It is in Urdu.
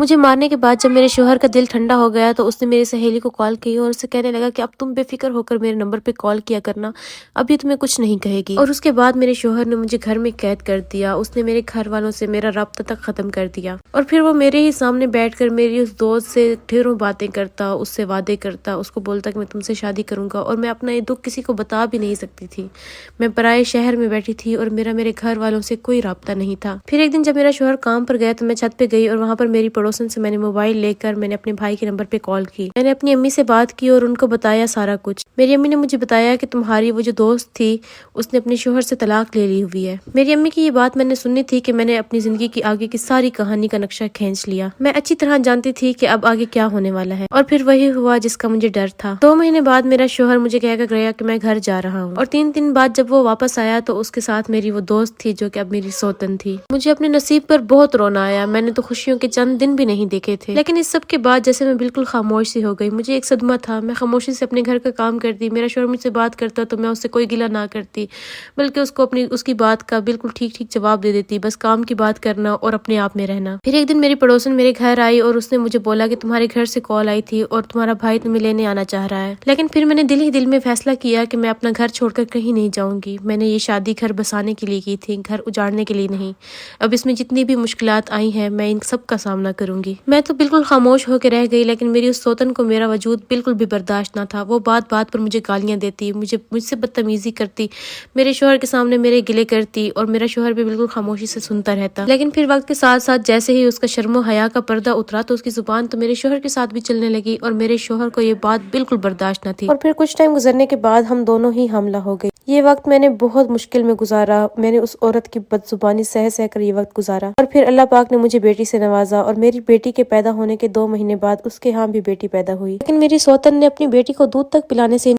مجھے مارنے کے بعد جب میرے شوہر کا دل ٹھنڈا ہو گیا تو اس نے میری سہیلی کو کال کی اور اسے کہنے لگا کہ اب تم بے فکر ہو کر میرے نمبر پہ کال کیا کرنا، ابھی تمہیں کچھ نہیں کہے گی۔ اور اس کے بعد میرے شوہر نے مجھے گھر میں قید کر دیا، اس نے میرے گھر والوں سے میرا رابطہ تک ختم کر دیا، اور پھر وہ میرے ہی سامنے بیٹھ کر میری اس دوست سے ڈھیروں باتیں کرتا، اس سے وعدے کرتا، اس کو بولتا کہ میں تم سے شادی کروں گا، اور میں اپنا یہ دکھ کسی کو بتا بھی نہیں سکتی تھی۔ میں پرائے شہر میں بیٹھی تھی اور میرے گھر والوں سے کوئی رابطہ نہیں تھا۔ پھر ایک دن جب میرا شوہر کام پر گیا تو میں چھت پہ گئی اور وہاں پر میری پڑوسن سے میں نے موبائل لے کر میں نے اپنے بھائی کے نمبر پہ کال کی۔ میں نے اپنی امی سے بات کی اور ان کو بتایا سارا کچھ۔ میری امی نے مجھے بتایا کہ تمہاری وہ جو دوست تھی اس نے اپنے شوہر سے طلاق لے لی ہوئی ہے۔ میری امی کی یہ بات میں نے سنی تھی کہ میں نے اپنی زندگی کی آگے کی ساری کہانی کا نقشہ کھینچ لیا۔ میں اچھی طرح جانتی تھی کہ اب آگے کیا ہونے والا ہے، اور پھر وہی ہوا جس کا مجھے ڈر تھا۔ 2 مہینے بعد میرا شوہر مجھے کہہ کر گیا کہ میں گھر جا رہا ہوں، اور 3 دن بعد جب وہ واپس آیا تو اس کے ساتھ میری وہ دوست تھی جو کہ اب میری سوتن تھی۔ مجھے اپنے نصیب پر بہت رونا آیا، میں نے تو خوشیوں کے چند دن بھی نہیں دیکھے تھے، لیکن اس سب کے بعد جیسے میں بالکل خاموش سی ہو گئی۔ مجھے ایک صدمہ تھا، میں خاموشی سے اپنے گھر کا کام کرتی، میرا شوہر مجھ سے بات کرتا تو میں اس سے کوئی گلہ نہ کرتی، بلکہ اس کی بات کا بالکل ٹھیک جواب دے دیتی، بس کام کی بات کرنا اور اپنے آپ میں رہنا۔ پھر ایک دن میری پڑوسن میرے گھر آئی اور اس نے مجھے بولا کہ تمہارے گھر سے کال آئی تھی اور تمہارا بھائی تمہیں لینے آنا چاہ رہا ہے، لیکن پھر میں نے دل ہی دل میں فیصلہ کیا کہ میں اپنا گھر چھوڑ کر کہیں نہیں جاؤں گی۔ میں نے یہ شادی گھر بسانے کے لیے کی تھی، گھر اجاڑنے کے لیے نہیں۔ اب اس میں جتنی بھی مشکلات آئی ہیں میں ان سب کا سامنا کروں گی۔ میں تو بالکل خاموش ہو کے رہ گئی، لیکن میری اس سوتن کو میرا وجود بالکل بھی برداشت نہ تھا۔ وہ بات بات پر مجھے گالیاں دیتی، مجھ سے بدتمیزی کرتی، میرے شوہر کے سامنے میرے گلے کرتی، اور میرا شوہر بھی بالکل خاموشی سے سنتا رہتا۔ لیکن پھر وقت کے ساتھ ساتھ جیسے ہی اس کا شرم و حیا کا پردہ اترا تو اس کی زبان تو میرے شوہر کے ساتھ بھی چلنے لگی، اور میرے شوہر کو یہ بات بالکل برداشت نہ تھی، اور پھر کچھ ٹائم گزرنے کے بعد ہم دونوں ہی حاملہ ہو گئے۔ یہ وقت میں نے بہت مشکل میں گزارا، میں نے اس عورت کی بد زبانی سہ کر یہ وقت گزارا، اور پھر اللہ پاک نے مجھے بیٹی سے نوازا، اور میری بیٹی کے پیدا ہونے کے 2 مہینے بعد اس کے ہاں بھی بیٹی پیدا ہوئی۔ لیکن میری سوتن نے اپنی بیٹی کو دودھ تک پلانے سے